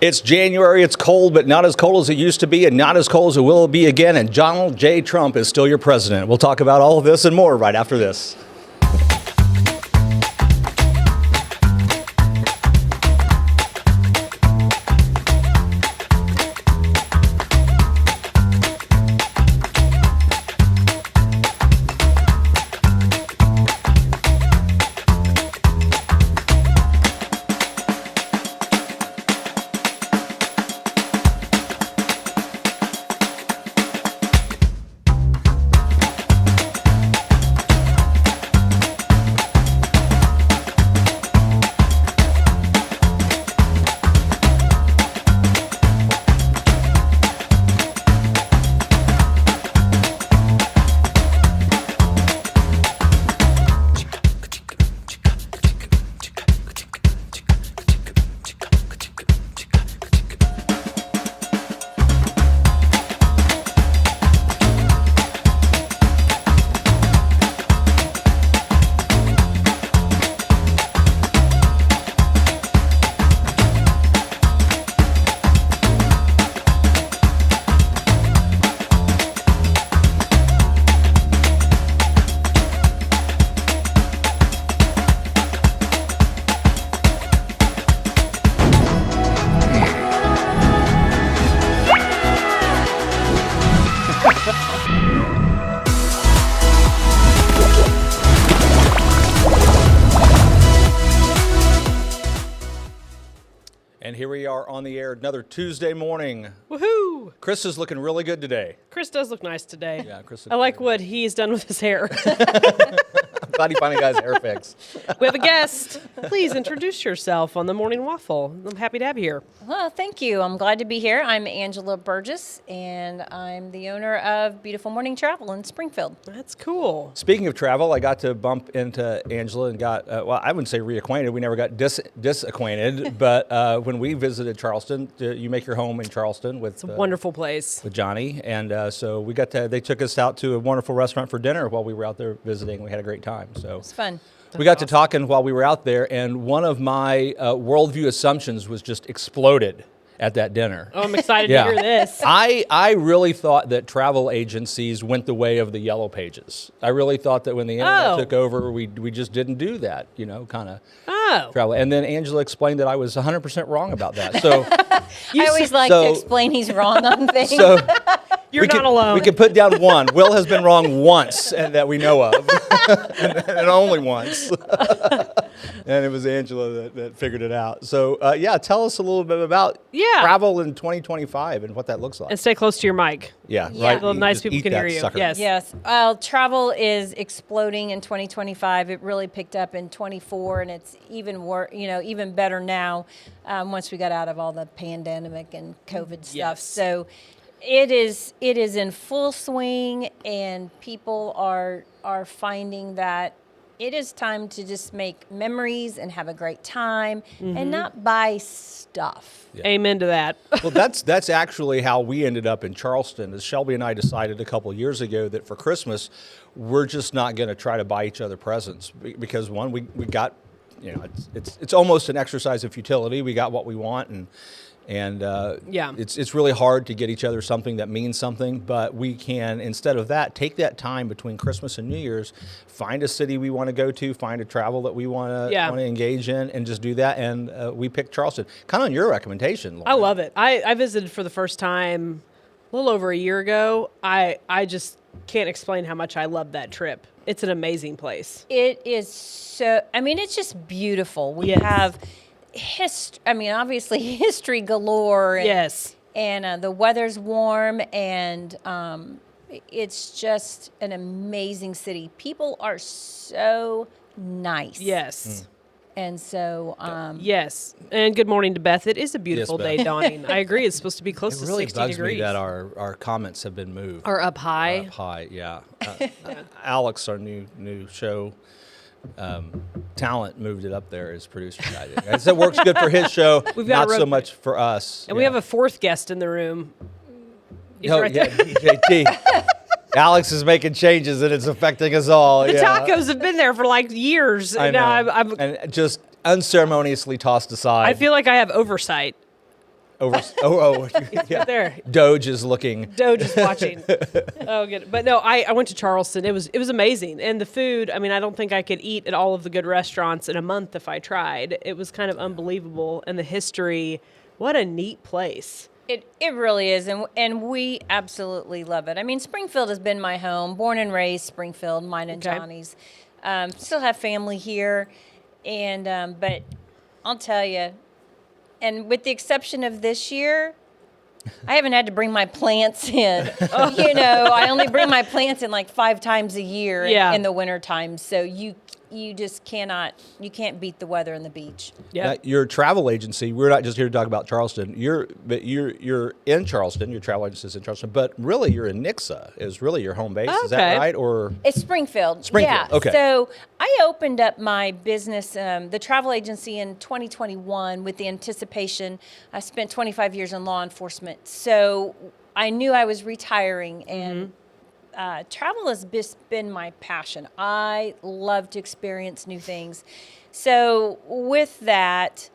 It's January, it's cold, but not as cold as it used to be and not as cold as it will be again, and Donald J. Trump is still your president. We'll talk about all of this and more right after this. And here we are on the air, another Tuesday morning. Woohoo! Chris is looking really good today. Chris does look nice today. Yeah, Chris. I like what he's done with his hair. I'm glad he finally got his hair fixed. We have a guest. Please introduce yourself on the Morning Waffle. I'm happy to have you here. Well, thank you. I'm glad to be here. I'm Angela Burgess, and I'm the owner of Beautiful Morning Travel in Springfield. That's cool. Speaking of travel, I got to bump into Angela and got, well, I wouldn't say reacquainted. We never got disacquainted, but when we visited Charleston, you make your home in Charleston with It's a wonderful place. with Johnny, and so we got to. They took us out to a wonderful restaurant for dinner while we were out there visiting. We had a great time. So It's fun. we got to talking while we were out there, and one of my worldview assumptions was just exploded at that dinner. Oh, I'm excited to hear this. I really thought that travel agencies went the way of the yellow pages. I really thought that when the internet took over, we just didn't do that, you know, kind of travel. And then Angela explained that I was 100% wrong about that. So I always like to explain he's wrong on things. So You're not alone. We can put down one. Will has been wrong once, and that we know of, and only once. And it was Angela that figured it out. So, yeah, tell us a little bit about travel in 2025 and what that looks like. And stay close to your mic. Yeah, Yeah. right. So nice Just people eat can that hear you. sucker. Yes. Yes. Well, travel is exploding in 2025. It really picked up in 24, and it's even better now once we got out of all the pandemic and COVID stuff. Yes. So it is in full swing, and people are finding that it is time to just make memories and have a great time and not buy stuff. Yeah. Amen to that. Well, that's actually how we ended up in Charleston. As Shelby and I decided a couple of years ago that for Christmas, we're just not going to try to buy each other presents because one, we got, you know, it's almost an exercise of futility. We got what we want, and it's really hard to get each other something that means something, but we can, instead of that, take that time between Christmas and New Year's, find a city we want to go to, find a travel that we want to engage in, and just do that. And we picked Charleston, kind of on your recommendation, Lauren. I love it. I visited for the first time a little over a year ago. I just can't explain how much I love that trip. It's an amazing place. It is so, it's just beautiful. We have obviously history galore. And the weather's warm, and it's just an amazing city. People are so nice. Yes. And so, yes. And good morning to Beth. It is a beautiful day dawning. I agree. It's supposed to be close to 60 degrees. It really bugs degrees. me that our comments have been moved. Or up high. Up high, yeah. Alex, our new show talent, moved it up there as producer guy. It works good for his show, not so much for us. And we have a fourth guest in the room. He's Oh, right yeah, there. DJT. Alex is making changes, and it's affecting us all. The tacos have been there for like years. I know. I'm and just unceremoniously tossed aside. I feel like I have oversight. Yeah. There. Doge is looking. Doge is watching. Oh, good. But no, I went to Charleston. It was amazing. And the food, I mean, I don't think I could eat at all of the good restaurants in a month if I tried. It was kind of unbelievable. And the history, what a neat place. It really is, and we absolutely love it. I mean, Springfield has been my home, born and raised Springfield, mine and Johnny's. Still have family here, and but I'll tell you, and with the exception of this year, I haven't had to bring my plants in. I only bring my plants in like 5 times a year in the winter time. So you just can't beat the weather and the beach. Yeah. Your travel agency, we're not just here to talk about Charleston. You're in Charleston, your travel agency is in Charleston, but really you're in Nixa is really your home base. Is that right? Or it's Springfield. Springfield. Yeah. Okay. So I opened up my business, the travel agency in 2021 with the anticipation. I spent 25 years in law enforcement. So I knew I was retiring, and travel has been my passion. I love to experience new things. So with that,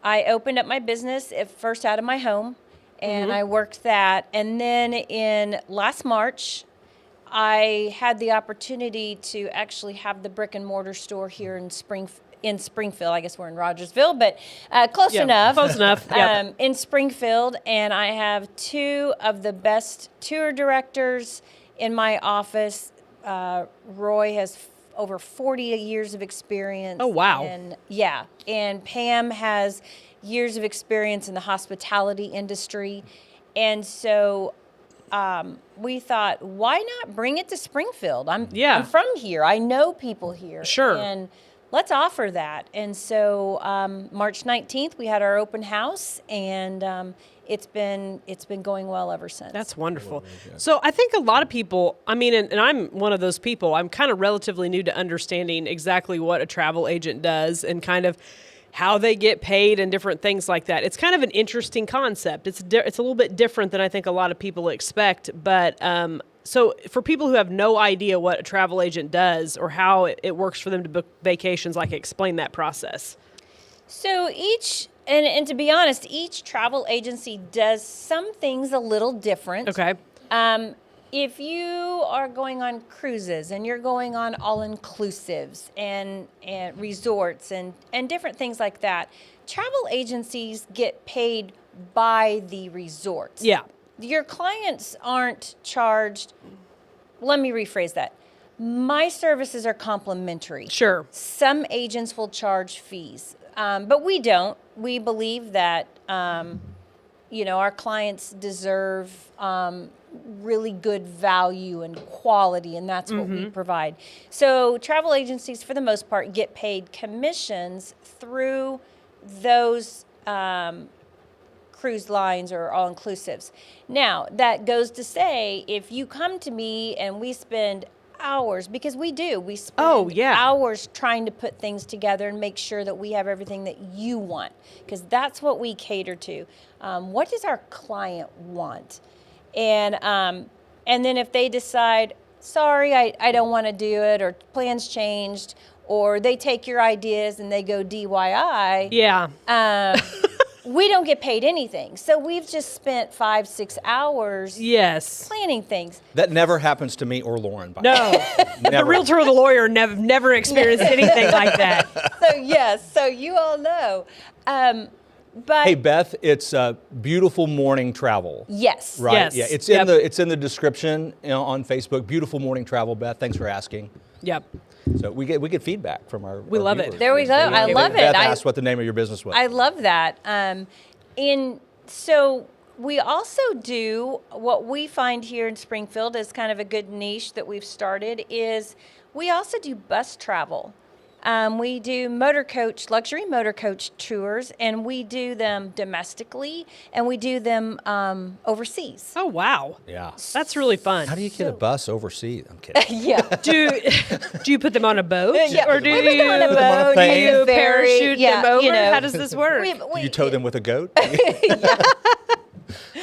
I opened up my business at first out of my home, and I worked that. And then in last March, I had the opportunity to actually have the brick and mortar store here in Springfield. I guess we're in Rogersville, but close enough. Close enough. Yep. In Springfield, and I have 2 of the best tour directors in my office. Roy has over 40 years of experience. Oh, wow. And Pam has years of experience in the hospitality industry. And so we thought, why not bring it to Springfield? I'm from here. I know people here. Sure. And let's offer that. And so March 19th, we had our open house, and it's been going well ever since. That's wonderful. So I think a lot of people, I mean, and I'm one of those people, I'm kind of relatively new to understanding exactly what a travel agent does and kind of how they get paid and different things like that. It's kind of an interesting concept. It's a little bit different than I think a lot of people expect. But so for people who have no idea what a travel agent does or how it works for them to book vacations, like explain that process. So and to be honest, each travel agency does some things a little different. Okay. If you are going on cruises and you're going on all-inclusives and resorts and different things like that, travel agencies get paid by the resorts. Yeah. Your clients aren't charged. Let me rephrase that. My services are complimentary. Sure. Some agents will charge fees, but we don't. We believe that, our clients deserve really good value and quality, and that's what we provide. So travel agencies, for the most part, get paid commissions through those cruise lines or all-inclusives. Now, that goes to say, if you come to me and we spend hours, because we spend hours trying to put things together and make sure that we have everything that you want, because that's what we cater to. What does our client want? And then if they decide, sorry, I don't want to do it, or plans changed, or they take your ideas and they go DIY. Yeah. We don't get paid anything. So we've just spent 5-6 hours planning things. That never happens to me or Lauren. No. The realtor or the lawyer never experienced anything like that. So yes, so you all know. But hey, Beth, it's Beautiful Morning Travel. Yes. Right. Yes. Yeah. It's in the description on Facebook. Beautiful Morning Travel, Beth. Thanks for asking. Yep. So we get feedback from our love viewers. it. There we go. I love it. Beth asked what the name of your business was. I love that. So we also do what we find here in Springfield is kind of a good niche that we've started is we also do bus travel. We do luxury motor coach tours, and we do them domestically, and we do them overseas. Oh, wow. Yeah. That's really fun. How do you get a bus overseas? I'm kidding. Yeah. Do you put them on a boat? Yeah. Or do we put them on a boat, plane? Do you parachute them over? You know. How does this work? Do you tow them with a goat?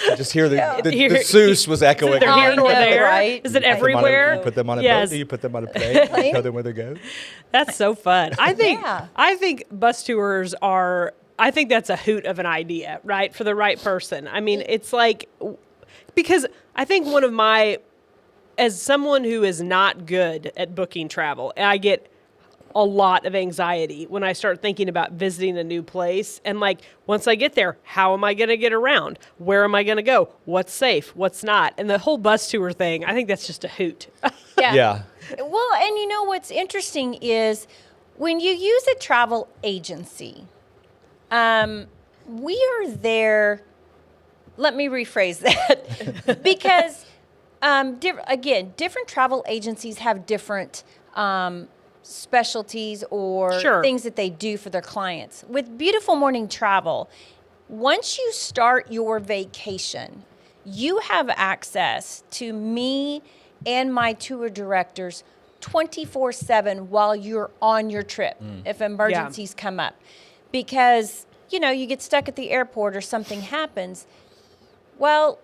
I just hear the Seuss was echoing. They're here nor there. Right? Is it everywhere? You put them on a Yes. boat? Do you put them on a plane? Do you tow them with a goat? That's so fun. I think bus tours are I think that's a hoot of an idea, right? For the right person. I mean, it's like, because I think as someone who is not good at booking travel, I get a lot of anxiety when I start thinking about visiting a new place. And like, once I get there, how am I going to get around? Where am I going to go? What's safe? What's not? And the whole bus tour thing, I think that's just a hoot. Yeah. Well, and you know what's interesting is when you use a travel agency, we are there. Let me rephrase that because, different travel agencies have different specialties or things that they do for their clients. With Beautiful Morning Travel, once you start your vacation, you have access to me and my tour directors 24/7 while you're on your trip if emergencies come up. Because, you know, you get stuck at the airport or something happens. Well,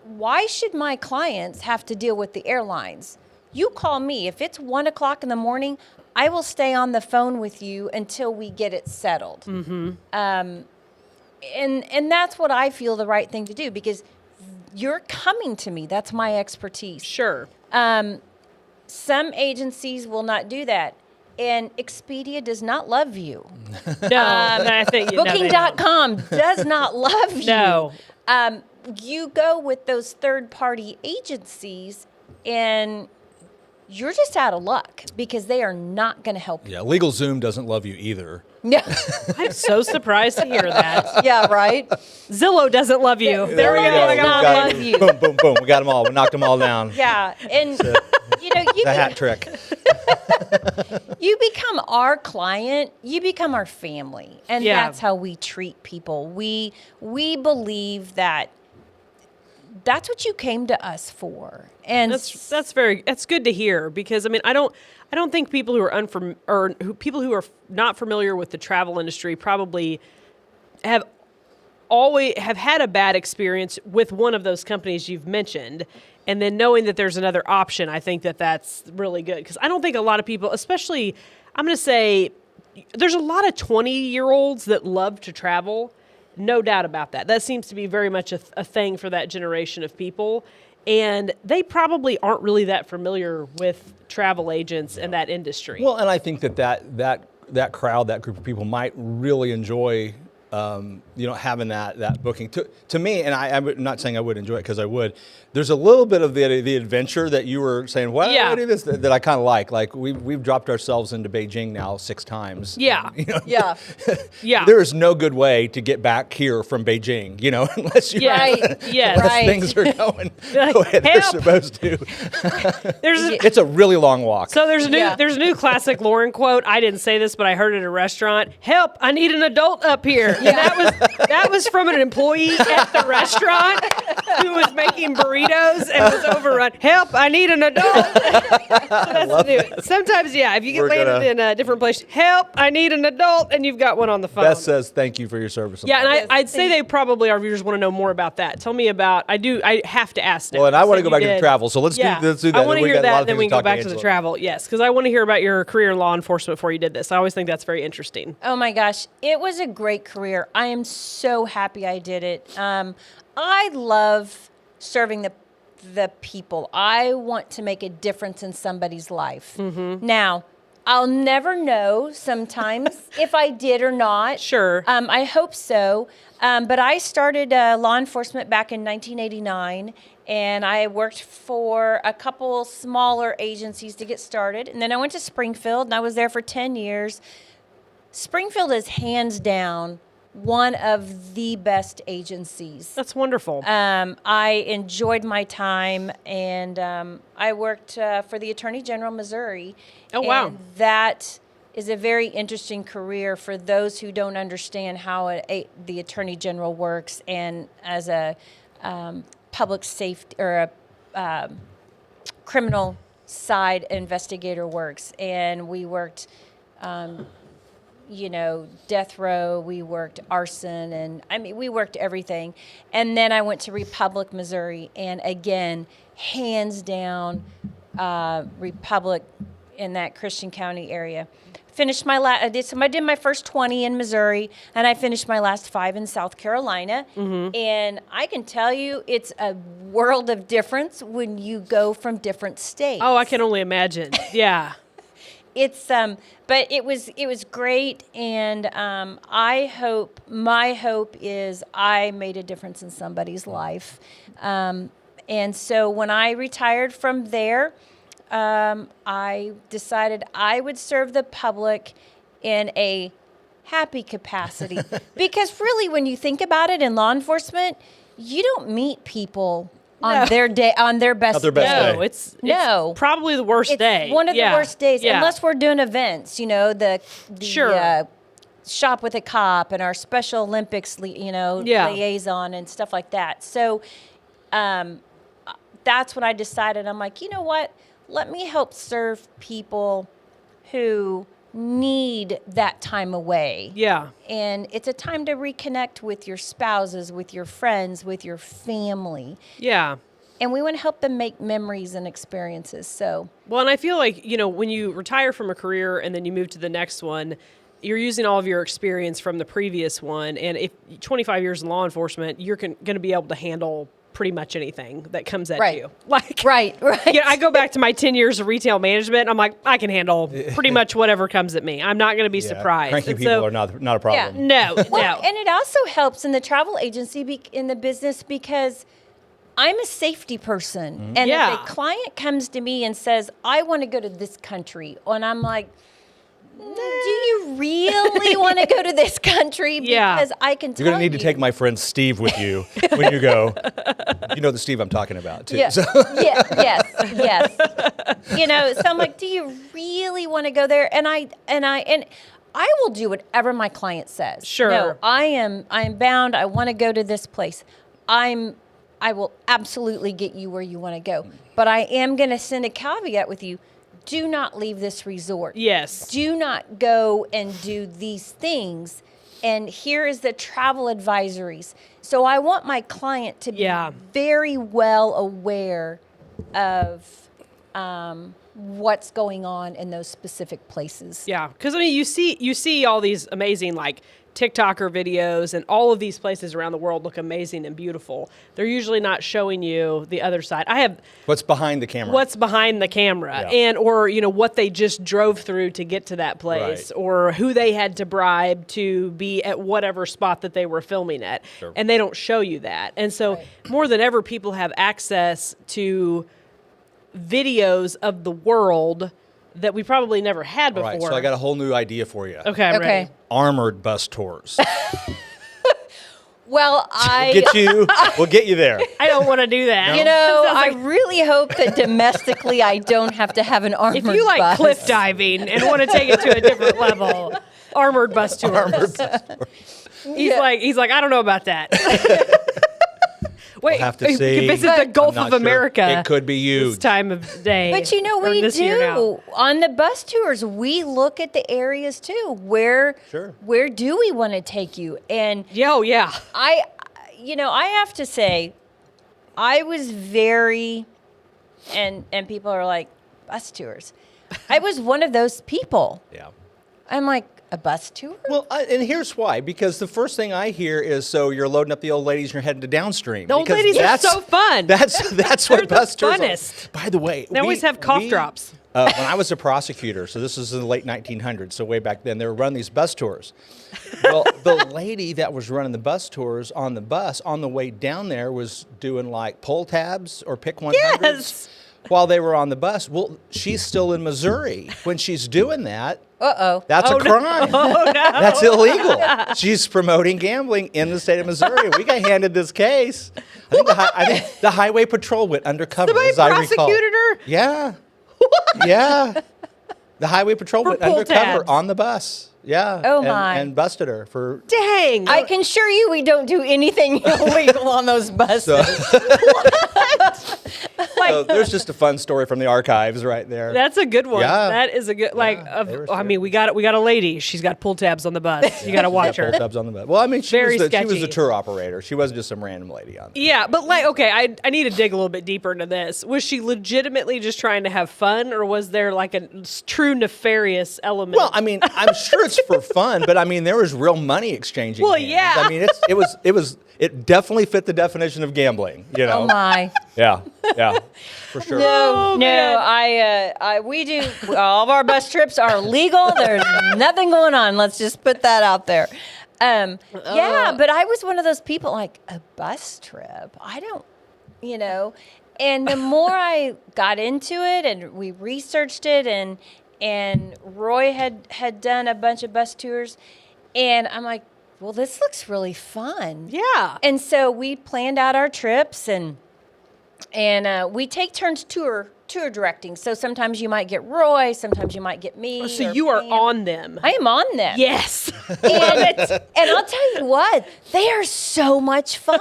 why should my clients have to deal with the airlines? You call me. If it's 1 o'clock in the morning, I will stay on the phone with you until we get it settled. Mm-hmm. And that's what I feel the right thing to do because you're coming to me. That's my expertise. Sure. Some agencies will not do that. And Expedia does not love you. No, I think Booking.com does not love you. No. You go with those third-party agencies and you're just out of luck because they are not going to help you. Yeah, LegalZoom doesn't love you either. Yeah. I'm so surprised to hear that. Yeah, right? Zillow doesn't love you. There we go. I got Not love you. Boom, boom, boom. We got them all. We knocked them all down. Yeah. And, you know, The hat trick. you become our client, you become our family. And that's how we treat people. We believe that that's what you came to us for. And that's good to hear because I mean, I don't think people who are people who are not familiar with the travel industry probably have had a bad experience with one of those companies you've mentioned. And then knowing that there's another option, I think that's really good because I don't think a lot of people, especially, I'm going to say there's a lot of 20-year-olds that love to travel. No doubt about that. That seems to be very much a thing for that generation of people. And they probably aren't really that familiar with travel agents and that industry. Well, and I think that crowd, that group of people might really enjoy having that booking. To me, and I'm not saying I would enjoy it because I would, there's a little bit of the adventure that you were saying, what do this that I kind of like. Like we've dropped ourselves into Beijing now 6 times. Yeah. Yeah. Yeah. There is no good way to get back here from Beijing, unless you things are going the way they're supposed to. It's a really long walk. So there's a new classic Lauren quote. I didn't say this, but I heard it at a restaurant. Help, I need an adult up here. Yeah. And that was from an employee at the restaurant who was making burritos and was overrun. Help, I need an adult. Sometimes, if you get landed in a different place, help, I need an adult, and you've got one on the phone. Beth says thank you for your service. Yeah, and I'd say they probably, our viewers want to know more about that. Tell me about, I have to ask now. Well, and I want to go back to travel, so let's do that. I want to hear that, then we can go back to the travel. Yes, because I want to hear about your career in law enforcement before you did this. I always think that's very interesting. Oh my gosh, it was a great career. I am so happy I did it. I love serving the people. I want to make a difference in somebody's life. Mm-hmm. Now, I'll never know sometimes if I did or not. Sure. I hope so. But I started law enforcement back in 1989, and I worked for a couple smaller agencies to get started. And then I went to Springfield, and I was there for 10 years. Springfield is hands down one of the best agencies. That's wonderful. I enjoyed my time, and I worked for the Attorney General of Missouri. Oh, wow. And that is a very interesting career for those who don't understand how the Attorney General works and as a public safety or a criminal side investigator works. And we worked death row, we worked arson, and we worked everything. And then I went to Republic, Missouri, and again, hands down, Republic in that Christian County area. finished my I did my first 20 in Missouri, and I finished my last 5 in South Carolina. And I can tell you, it's a world of difference when you go from different states. Oh, I can only imagine. Yeah. It's but it was great, and my hope is I made a difference in somebody's life. And so when I retired from there, I decided I would serve the public in a happy capacity. Because really, when you think about it, in law enforcement, you don't meet people on their day, on their best day. No, it's probably the worst day. One of the worst days, unless we're doing events, the Shop with a Cop and our Special Olympics, liaison and stuff like that. So that's when I decided, I'm like, you know what? Let me help serve people who need that time away. Yeah. And it's a time to reconnect with your spouses, with your friends, with your family. Yeah. And we want to help them make memories and experiences. So, well, and I feel like, when you retire from a career and then you move to the next one, you're using all of your experience from the previous one. And if 25 years in law enforcement, you're going to be able to handle pretty much anything that comes at you. Right. I go back to my 10 years of retail management. And I'm like, I can handle pretty much whatever comes at me. I'm not going to be surprised. Cranky people are not a problem. Yeah, no. And it also helps in the travel agency, in the business, because I'm a safety person. Mm-hmm. And if a client comes to me and says, I want to go to this country, and I'm like, do you really want to go to this country? Because I can tell you're going to need to take my friend Steve with you when you go. You know the Steve I'm talking about, too. Yeah. So. Yes. So I'm like, do you really want to go there? And I will do whatever my client says. Sure. No, I am bound. I want to go to this place. I will absolutely get you where you want to go. But I am going to send a caveat with you. Do not leave this resort. Yes. Do not go and do these things. And here is the travel advisories. So I want my client to be very well aware of what's going on in those specific places. Yeah, because you see all these amazing TikToker videos, and all of these places around the world look amazing and beautiful. They're usually not showing you the other side. What's behind the camera. And or what they just drove through to get to that place, or who they had to bribe to be at whatever spot that they were filming at. Sure. And they don't show you that. And so more than ever, people have access to videos of the world that we probably never had before. All right, so I got a whole new idea for you. Okay, I'm ready. Armored bus tours. Well, we'll get you there. I don't want to do that. No? I really hope that domestically I don't have to have an armored bus. If you like cliff diving and want to take it to a different level, armored bus tours. Armored bus tours. He's like, I don't know about that. Wait, we'll have to see. Visit the Gulf of America. It could be huge. This time of day. But we do. On the bus tours, we look at the areas too. Where do we want to take you? And I have to say, I was very, and people are like, bus tours. I was one of those people. Yeah. I'm like, a bus tour? Well, and here's why. Because the first thing I hear is, so you're loading up the old ladies and you're heading to downstream. The old ladies are so fun. That's what bus tours funnest. are. By the way, they always have cough drops. When I was a prosecutor, so this was in the late 1900s, so way back then, they were running these bus tours. Well, the lady that was running the bus tours on the bus on the way down there was doing pull tabs or pick 100s. Yes. While they were on the bus. Well, she's still in Missouri. When she's doing that, that's a crime. No. That's illegal. She's promoting gambling in the state of Missouri. We got handed this case. I think the Highway Patrol went undercover, as I recall. Somebody prosecuted her? Yeah. What? Yeah. The Highway Patrol went undercover tabs. on the bus. Yeah. Oh, my. And busted her for... Dang. I can assure you we don't do anything illegal on those buses. Like So there's just a fun story from the archives right there. That's a good one. Yeah. That is a good I mean, we got a lady. She's got pull tabs on the bus. You got to watch her. Pull tabs on the bed. Well, I mean, she Very was a sketchy. tour operator. She wasn't just some random lady on there. Yeah, but like, okay, I need to dig a little bit deeper into this. Was she legitimately just trying to have fun, or was there like a true nefarious element? Well, I mean, I'm sure it's for fun, but I mean, there was real money exchanging. Well, hands. yeah. I mean, it definitely fit the definition of gambling. You know. Oh my. Yeah, for sure. No, man. we do. All of our bus trips are legal. There's nothing going on. Let's just put that out there. Yeah, but I was one of those people like a bus trip. I don't, And the more I got into it, and we researched it, and Roy had done a bunch of bus tours, and I'm like, well, this looks really fun. Yeah. And so we planned out our trips, and we take turns tour directing. So sometimes you might get Roy, sometimes you might get me. So or you are Pam. on them. I am on them. Yes. And I'll tell you what, they are so much fun.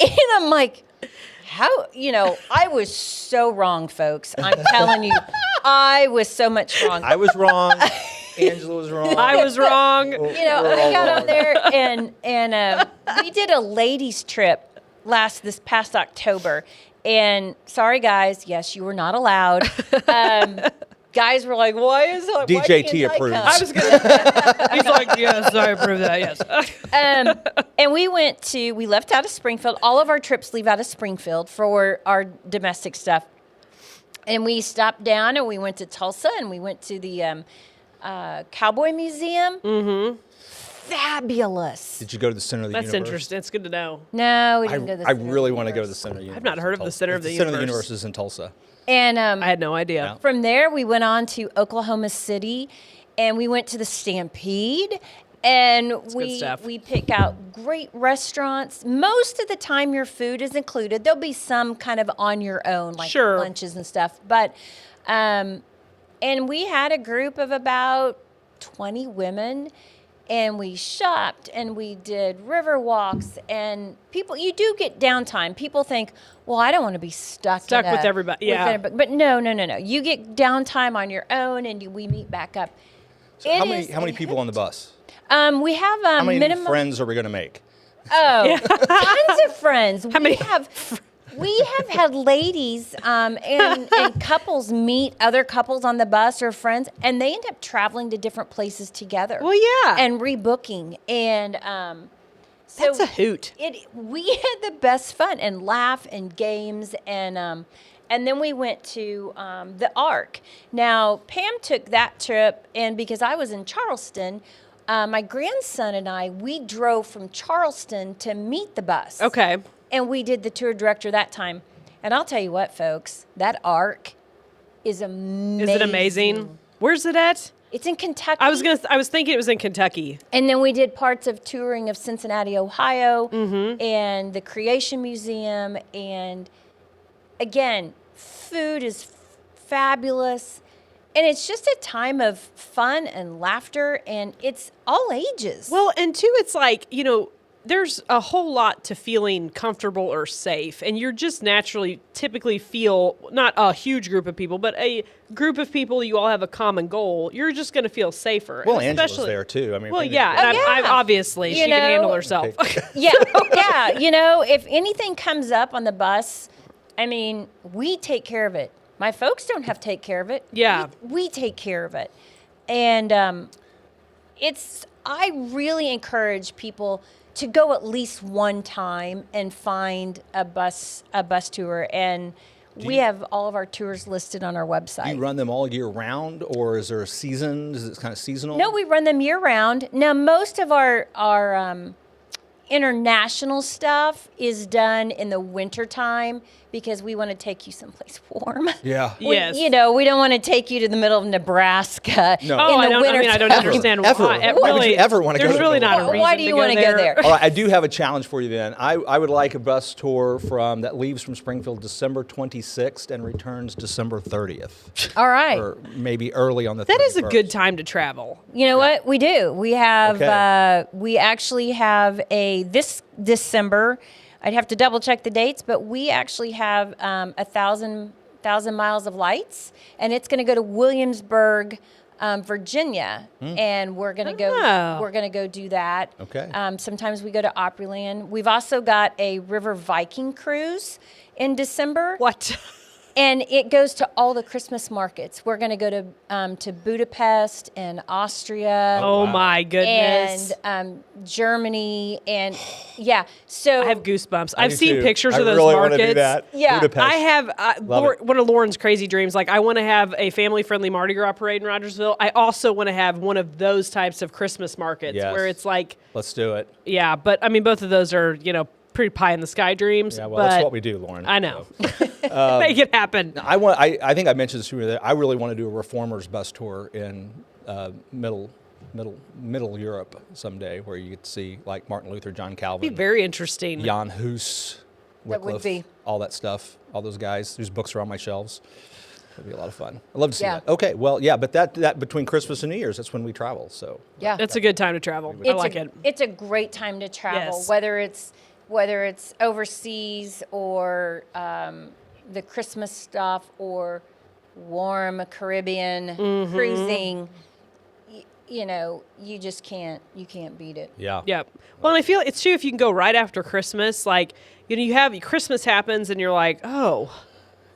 And I'm like, how, I was so wrong, folks. I'm telling you, I was so much wrong. I was wrong. Angela was wrong. I was wrong. I got up there and we did a ladies trip this past October. And sorry, guys, yes, you were not allowed. Guys were like, why is it? DJT approves. I was gonna. He's like, yes, I approve that. Yes. And we left out of Springfield. All of our trips leave out of Springfield for our domestic stuff. And we stopped down and we went to Tulsa and we went to the Cowboy Museum. Mm-hmm. Fabulous. Did you go to the Center of the Universe? That's interesting. It's good to know. No, we didn't go to the I Center really of the want to go to the Universe. Center of the Universe. I've not heard of the Center of the Center of the Universe. Universe is in Tulsa. And I had no idea. Yeah. from there, we went on to Oklahoma City, and we went to the Stampede. And good stuff. we pick out great restaurants. Most of the time, your food is included. There'll be some kind of on your own, like Sure. lunches and stuff. But, and we had a group of about 20 women, and we shopped and we did river walks. And people, you do get downtime. People think, well, I don't want to be stuck With everybody. Yeah. but no. You get downtime on your own, and we meet back up. So how many people on the bus? We have How many minimum. friends are we going to make? Oh, tons of friends. many- We have had ladies and couples meet other couples on the bus or friends, and they end up traveling to different places together. Well, yeah. And rebooking, and so That's a hoot. We had the best fun and laugh and games, and then we went to the Ark. Now Pam took that trip, and because I was in Charleston. My grandson and we drove from Charleston to meet the bus. Okay. And we did the tour director that time. And I'll tell you what, folks, that Ark is amazing. Is it amazing? Where's it at? It's in Kentucky. I was thinking it was in Kentucky. And then we did parts of touring of Cincinnati, Ohio, and the Creation Museum. And again, food is fabulous. And it's just a time of fun and laughter, and it's all ages. Well, and two, it's like, there's a whole lot to feeling comfortable or safe. And you're just naturally typically feel, not a huge group of people, but a group of people, you all have a common goal. You're just going to feel safer. Well, And Angela's there too. I mean, Well, if yeah. anything- And I'm obviously, she can handle herself. Yeah. If anything comes up on the bus, I mean, we take care of it. My folks don't have to take care of it. Yeah. We take care of it. And I really encourage people to go at least one time and find a bus tour. And we have all of our tours listed on our website. Do you run them all year round, or is there a season? Is it kind of seasonal? No, we run them year round. Now, most of our international stuff is done in the wintertime because we want to take you someplace warm. Yeah. Yes. We don't want to take you to the middle of Nebraska No. Oh, in I the don't, winter. I don't Ever. understand Ever. why. Why would you ever wanna go There's to really the not a middle? reason Why do you want to go there? All right, I do have a challenge for you then. I would like a bus tour that leaves from Springfield December 26th and returns December 30th. All right. Or maybe early on the 31st. That is a good time to travel. You know what? We do. We have, Okay. we actually have this December, I'd have to double check the dates, but we actually have 1,000 miles of lights, and it's going to go to Williamsburg, Virginia, and we're going to go. We're going to go do that. Okay. Sometimes we go to Opryland. We've also got a River Viking cruise in December. What? And it goes to all the Christmas markets. We're going to go to Budapest and Austria. Oh, my goodness. And Germany. And yeah, so I have goosebumps. I I've do seen too. pictures I of those really markets. want to do that. Yeah. Budapest. I have Love it. one of Lauren's crazy dreams. Like, I want to have a family-friendly Mardi Gras parade in Rogersville. I also want to have one of those types of Christmas markets Yes. where it's like, Let's do it. yeah, but I mean, both of those are, pretty pie in the sky dreams. Yeah, well, but that's what we do, Lauren. I know. So. Make it happen. I think I mentioned this to you that I really want to do a reformers bus tour in middle Europe someday, where you get to see like Martin Luther, John Calvin, Be very interesting. Jan Hus, That would Wycliffe, be. all that stuff, all those guys whose books are on my shelves. It'd be a lot of fun. I'd love to see Yeah. that. Okay, well, yeah, but that between Christmas and New Year's, that's when we travel. So yeah. It's a good time to travel. I like it. It's a great time to travel, Yes. whether it's overseas or the Christmas stuff or warm Caribbean cruising. You just can't beat it. yeah, Yep. Well, and I feel it's true if you can go right after Christmas. Like, you have Christmas happens and you're like, oh,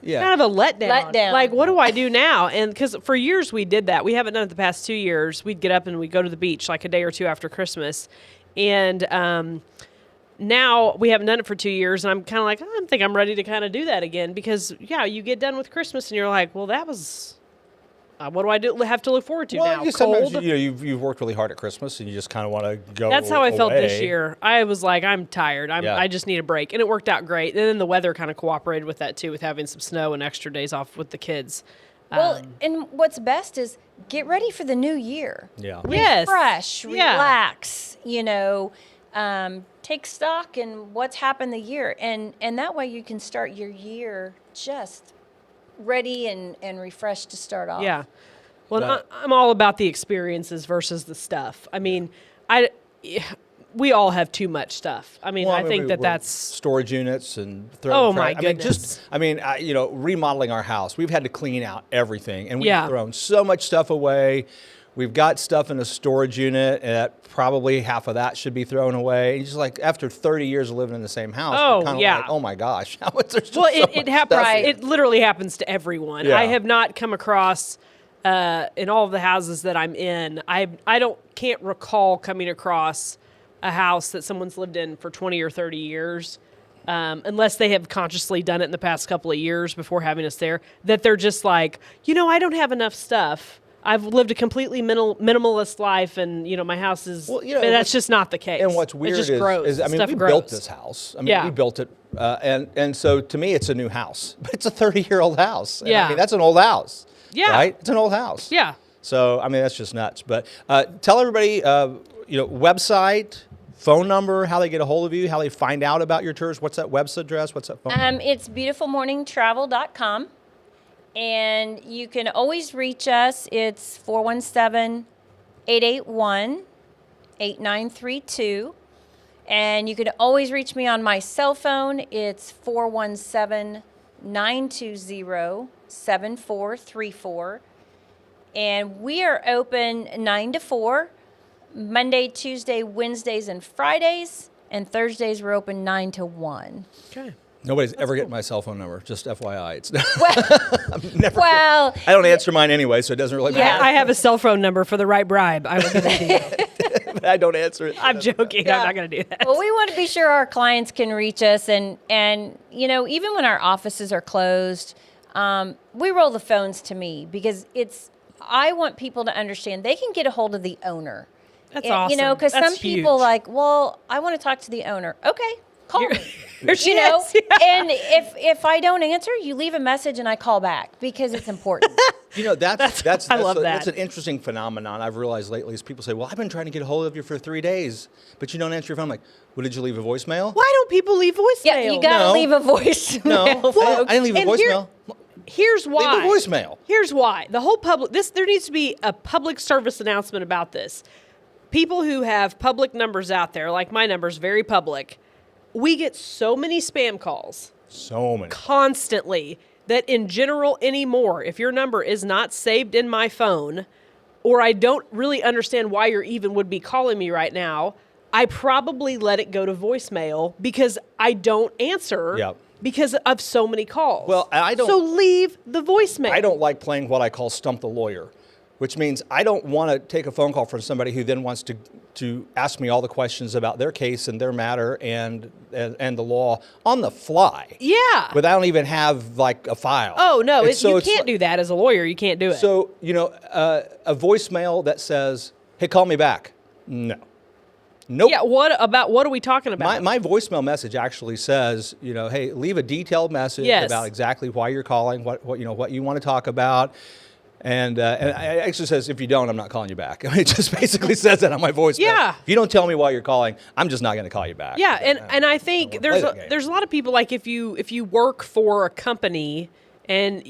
yeah. kind of a letdown. Like, what do I do now? And because for years we did that. We haven't done it the past 2 years. We'd get up and we'd go to the beach like a day or two after Christmas. And now we haven't done it for 2 years. And I'm kind of like, I think I'm ready to kind of do that again. Because, yeah, you get done with Christmas and you're like, well, that was... what do I have to look forward to now? Sometimes Cold? you've worked really hard at Christmas and you just kind of want to go. That's how I felt this away. year. I was like, I'm tired. Yeah. I just need a break. And it worked out great. And then the weather kind of cooperated with that, too, with having some snow and extra days off with the kids. Well, and what's best is get ready for the new year. Yeah. Yes. Refresh, Yeah. relax, take stock in what's happened the year. And that way you can start your year just ready and refreshed to start off. Yeah. Well, But- I'm all about the experiences versus the stuff. I mean, we all have too much stuff. I mean, I think we're that's... storage units and Oh, my goodness. remodeling our house. We've had to clean out everything, and we've Yeah. thrown so much stuff away. We've got stuff in a storage unit, and probably half of that should be thrown away. And just like after 30 years of living in the same house, Oh, we're kinda yeah. like, oh my gosh, there's just Well, so it much happens. stuff here. It literally happens to everyone. Yeah. I have not come across in all of the houses that I'm in. I can't recall coming across a house that someone's lived in for 20 or 30 years, unless they have consciously done it in the past couple of years before having us there. That they're just like, I don't have enough stuff. I've lived a completely minimalist life, and my house is. Well, but that's just not the case. And what's weird it just grows. is Stuff we grows. built this house. Yeah. We built it, and so to me, it's a new house, but it's a 30-year-old house. And Yeah. that's an old house. Yeah. Right? It's an old house. Yeah. So that's just nuts. But tell everybody, website, phone number, how they get a hold of you, how they find out about your tours. What's that website address? What's that phone? It's beautifulmorningtravel.com. And you can always reach us. It's 417-881-8932. And you can always reach me on my cell phone. It's 417-920-7434. And we are open 9 to 4, Monday, Tuesday, Wednesdays, and Fridays. And Thursdays we're open 9 to 1. Okay. Nobody's ever getting my cell phone number, just FYI. It's Well, I don't answer mine anyway, so it doesn't really Yeah. matter. I have a cell phone number for the right bribe. I will give it to you. I don't answer it. I'm joking. Yeah. I'm not going to do that. well, we want to be sure our clients can reach us, and even when our offices are closed, we roll the phones to me because I want people to understand they can get a hold of the owner. That's awesome. Because some That's people huge. like, well, I want to talk to the owner. Okay, call me. Here she You know, is. Yeah. and if I don't answer, you leave a message and I call back because it's important. That's I love that. That's an interesting phenomenon I've realized lately is people say, well, I've been trying to get a hold of you for 3 days, but you don't answer your phone. I'm like, well, did you leave a voicemail? Why don't people leave voicemail? Yeah, you got to No. leave a voicemail. No, I didn't leave a and voicemail. Here's why. Leave a voicemail. Here's why. The whole there needs to be a public service announcement about this. People who have public numbers out there, like my number's very public, we get so many spam calls. So many. Constantly. That in general anymore, if your number is not saved in my phone, or I don't really understand why you even would be calling me right now, I probably let it go to voicemail because I don't answer because of so many calls. Well, I don't. So leave the voicemail. I don't like playing what I call stump the lawyer, which means I don't want to take a phone call from somebody who then wants to ask me all the questions about their case and their matter and the law on the fly. Yeah. But I don't even have like a file. Oh, no, you can't do that as a lawyer. You can't do it. So, a voicemail that says, hey, call me back. No. Nope. Yeah, what are we talking about? My voicemail message actually says, hey, leave a detailed message about exactly why you're calling, what you want to talk about. And it actually says, if you don't, I'm not calling you back. It just basically says that on my voicemail. Yeah. If you don't tell me why you're calling, I'm just not going to call you back. Yeah, and I think there's a lot of people, like if you work for a company and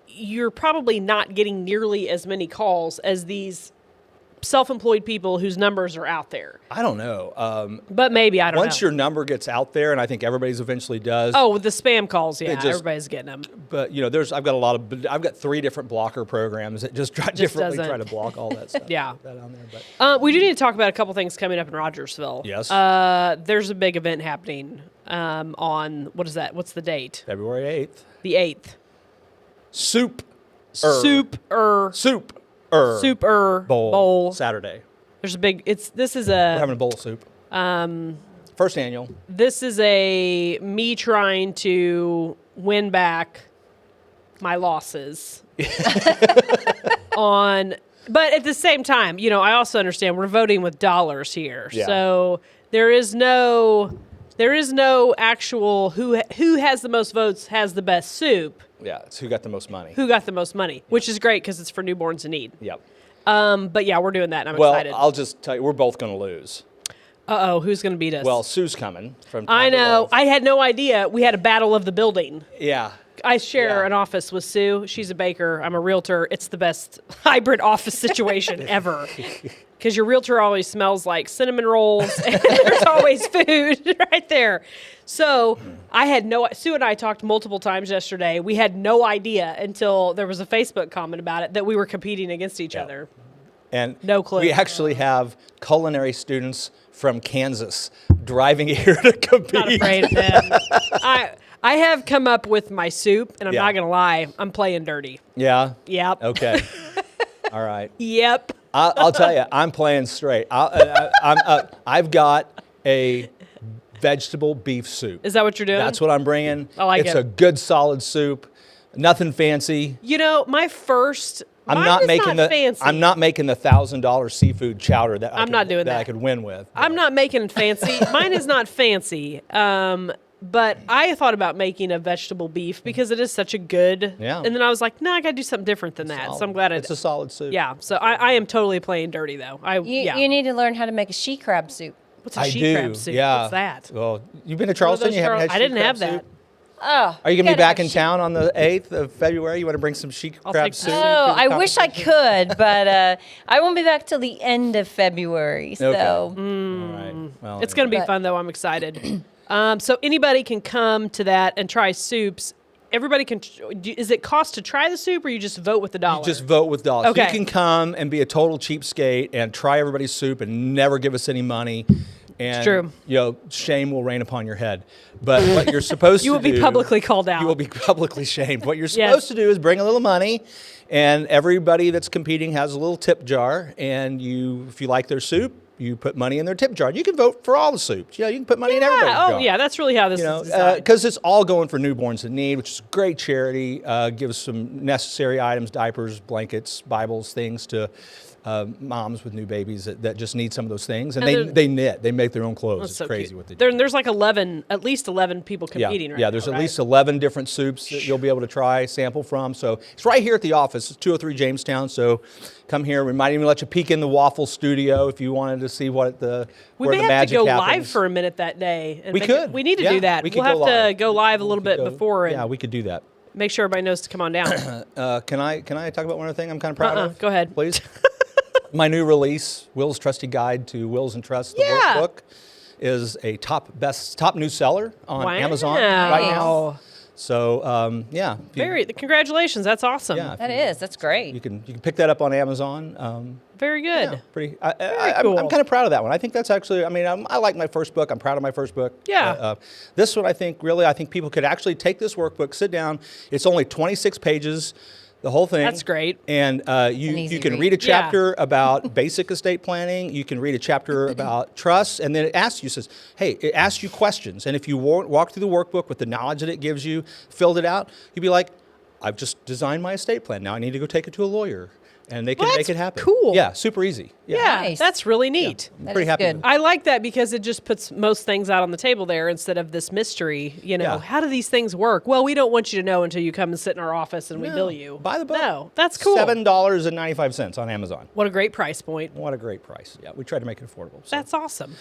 you're probably not getting nearly as many calls as these self-employed people whose numbers are out there. I don't know. But maybe, I don't know. Once your number gets out there, and I think everybody's eventually does. Oh, with the spam calls, everybody's getting them. But I've got 3 different blocker programs that just try to block all that stuff. Yeah. That on there, but. We do need to talk about a couple things coming up in Rogersville. Yes. There's a big event happening on, what is that? What's the date? February 8th. The 8th. Soup bowl Saturday. There's a big. We're having a bowl of soup. First annual. This is me trying to win back my losses but at the same time, I also understand we're voting with dollars here, so there is no actual who has the most votes has the best soup. Yeah, it's who got the most money. Which is great because it's for newborns in need. Yep. But yeah, we're doing that, and I'm excited. Well, I'll just tell you, we're both going to lose. Uh-oh, who's going to beat us? Well, Sue's coming from. I know. I had no idea. We had a battle of the building. Yeah. I share an office with Sue. She's a baker. I'm a realtor. It's the best hybrid office situation ever. Because your realtor always smells like cinnamon rolls, and there's always food right there. So Sue and I talked multiple times yesterday. We had no idea until there was a Facebook comment about it that we were competing against each other. And no clue. We actually have culinary students from Kansas driving here to compete. Not afraid of them. I have come up with my soup, and I'm not going to lie, I'm playing dirty. Yeah? Yep. Okay. All right. Yep. I'll tell you, I'm playing straight. I've got a vegetable beef soup. Is that what you're doing? That's what I'm bringing. I like it. It's a good, solid soup. Nothing fancy. My first... I'm not making the $1,000 seafood chowder that I could win with. I'm not making fancy. Mine is not fancy. But I thought about making a vegetable beef because it is such a good. Yeah. And then I was like, no, I got to do something different than that. Solid. So I'm glad it's a solid soup. Yeah. So I am totally playing dirty though. You need to learn how to make a she crab soup. What's a she crab soup? Yeah. What's that? Well, you've been to Charleston. You haven't had. I didn't have that. Soup? Oh, are you going to be back in town on the 8th of February? You want to bring some she crab soup? Oh, I wish I could, but I won't be back till the end of February. So. Okay. All right. Well, it's going to be fun, though. I'm excited. So anybody can come to that and try soups. Everybody can. Is it cost to try the soup, or you just vote with the dollar? You just vote with dollars. Okay. You can come and be a total cheapskate and try everybody's soup and never give us any money. And, it's true. Shame will rain upon your head. But what you're supposed to do... You will be publicly called out. You will be publicly shamed. What you're supposed to do is bring a little money, and everybody that's competing has a little tip jar, and if you like their soup, you put money in their tip jar. You can vote for all the soups. You can put money in everybody's jar. Oh, yeah, that's really how this is designed. Because it's all going for newborns in need, which is a great charity. Gives some necessary items, diapers, blankets, Bibles, things to... moms with new babies that just need some of those things, and they knit. They make their own clothes. It's so crazy cute. What they do. There's like at least 11 people competing right now. Yeah, there's at least 11 different soups that you'll be able to try, sample from. So it's right here at the office. It's 203 Jamestown. So come here. We might even let you peek in the waffle studio if you wanted to see where the magic happens. We may have to go live for a minute that day. And we need to do that. We'll have to go live a little bit before. Yeah, we could do that. Make sure everybody knows to come on down. Can I talk about one other thing I'm kind of proud of? Go ahead. Please. My new release, Will's Trusty Guide to Wills and Trusts, the workbook. is a top new seller on Amazon right now. So yeah, congratulations. That's awesome. Yeah, that's great. You can pick that up on Amazon. Very good. Yeah, pretty. Cool. I'm kind of proud of that one. I think that's actually. I mean, I like my first book. I'm proud of my first book. Yeah. This one, I think people could actually take this workbook, sit down. It's only 26 pages. The whole thing. That's great. And you can read a chapter about basic estate planning. You can read a chapter about trust, and then it asks you questions. And if you walk through the workbook with the knowledge that it gives you, filled it out, you'd be like, I've just designed my estate plan. Now I need to go take it to a lawyer. And they can make it happen. Cool. Yeah, super easy. Yeah, Nice. that's really neat. Yeah, I'm pretty happy. good. with it. I like that because it just puts most things out on the table there instead of this mystery. How do these things work? Well, we don't want you to know until you come and sit in our office and we bill you. Buy the book. No, that's cool. $7.95 on Amazon. What a great price point. What a great price. Yeah, we tried to make it affordable. So. That's awesome.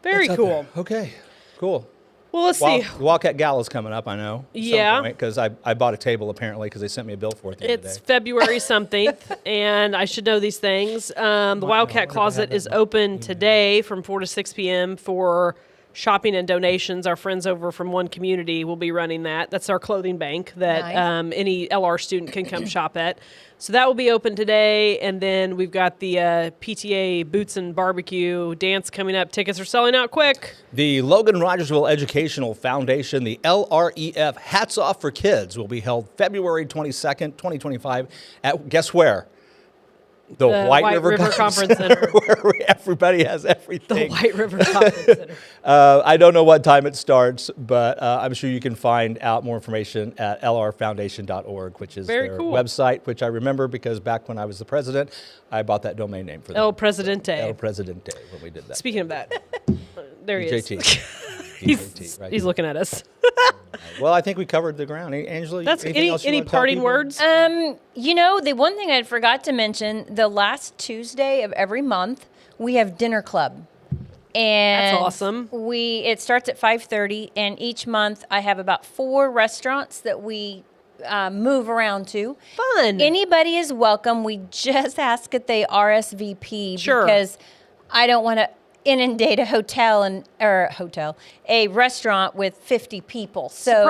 Very That's out cool. there. Okay, cool. Well, let's see. The Wildcat Gala's coming up, I know. Yeah. Because I bought a table apparently because they sent me a bill for it the other It's day. February something, and I should know these things. The Wildcat Closet is open today from 4 to 6 p.m. for shopping and donations. Our friends over from One Community will be running that. That's our clothing bank that any LR student can come shop at. So that will be open today, and then we've got the PTA Boots and Barbecue dance coming up. Tickets are selling out quick. The Logan Rogersville Educational Foundation, the LREF Hats Off for Kids, will be held February 22nd, 2025 at, guess where? The White River Conference Center, where everybody has everything. The White River Conference Center. I don't know what time it starts, but I'm sure you can find out more information at lrfoundation.org, which is their website, which I remember because back when I was the president, I bought that domain name for them. El Presidente. El Presidente, when we did that. Speaking of that, there he is. He's looking at us. Well, I think we covered the ground. Angela, that's any parting words? The one thing I forgot to mention, the last Tuesday of every month, we have dinner club. And that's awesome. It starts at 5:30, and each month I have about 4 restaurants that we move around to. Fun. Anybody is welcome. We just ask that they RSVP because I don't want to inundate a restaurant with 50 people. So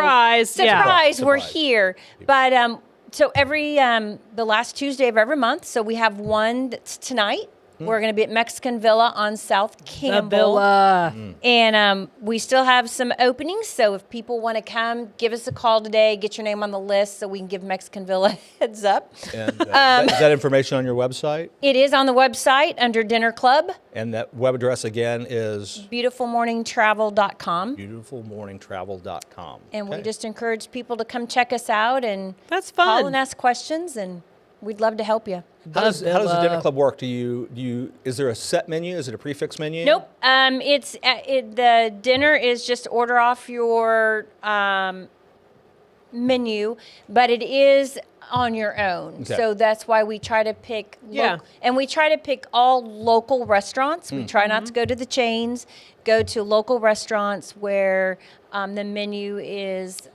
surprise, we're here. But so every the last Tuesday of every month, so we have one that's tonight. We're going to be at Mexican Villa on South Campbell. And we still have some openings, so if people want to come, give us a call today, get your name on the list so we can give Mexican Villa a heads up. And, is that information on your website? It is on the website under Dinner Club. And that web address again is? beautifulmorningtravel.com. beautifulmorningtravel.com. And we just encourage people to come check us out and that's fun. Call and ask questions, and we'd love to help you. How does the dinner club work? Is there a set menu? Is it a prefix menu? Nope. The dinner is just order off your menu, but it is on your own. Okay. So that's why we try to pick and we try to pick all local restaurants. We try not to go to the chains, go to local restaurants where the menu is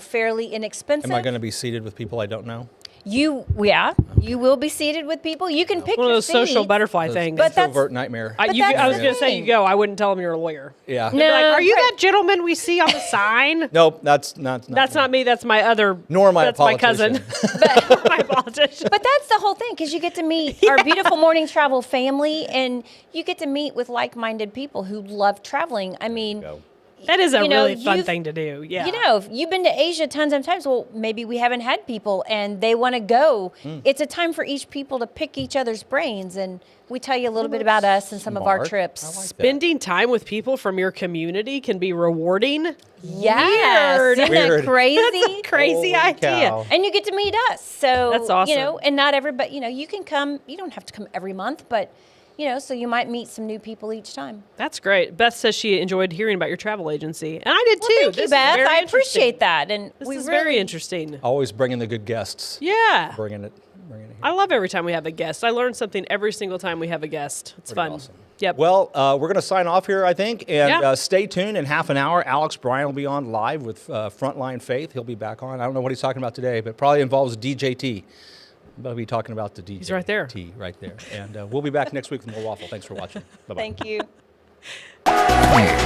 fairly inexpensive. Am I going to be seated with people I don't know? You will be seated with people. You can pick one of those your social butterfly things. But that's introvert nightmare. I was going to say you go. I wouldn't tell them you're a lawyer. Yeah. No, like, are you that gentleman we see on the sign? Nope, that's not. That's not me. That's my other. Nor my that's politician. my cousin. My politician. But that's the whole thing, because you get to meet our beautiful Morning Travel family, and you get to meet with like-minded people who love traveling. I mean. That is a really fun thing to do. Yeah. You've been to Asia tons of times. Well, maybe we haven't had people and they want to go. It's a time for each people to pick each other's brains, and we tell you a little bit about us and some of our trips. Like Spending time with people from your community can be rewarding. Yes. Weird. Isn't that crazy? That's a crazy idea. Cow. And you get to meet us. So that's awesome. And not everybody, you can come. You don't have to come every month, but so you might meet some new people each time. That's great. Beth says she enjoyed hearing about your travel agency, and I did too. Thank you, Beth. I appreciate that, and this is very interesting. Always bringing the good guests. Yeah, bringing it. Here. I love every time we have a guest. I learn something every single time we have a guest. It's fun. Awesome. Yep. Well, we're going to sign off here, I think, and stay tuned. In half an hour, Alex Bryan will be on live with Frontline Faith. He'll be back on. I don't know what he's talking about today, but probably involves DJT. We'll be talking about the DJ. He's right there. Right there. And we'll be back next week with more Waffle. Thanks for watching. Bye-bye. Thank you. Bye.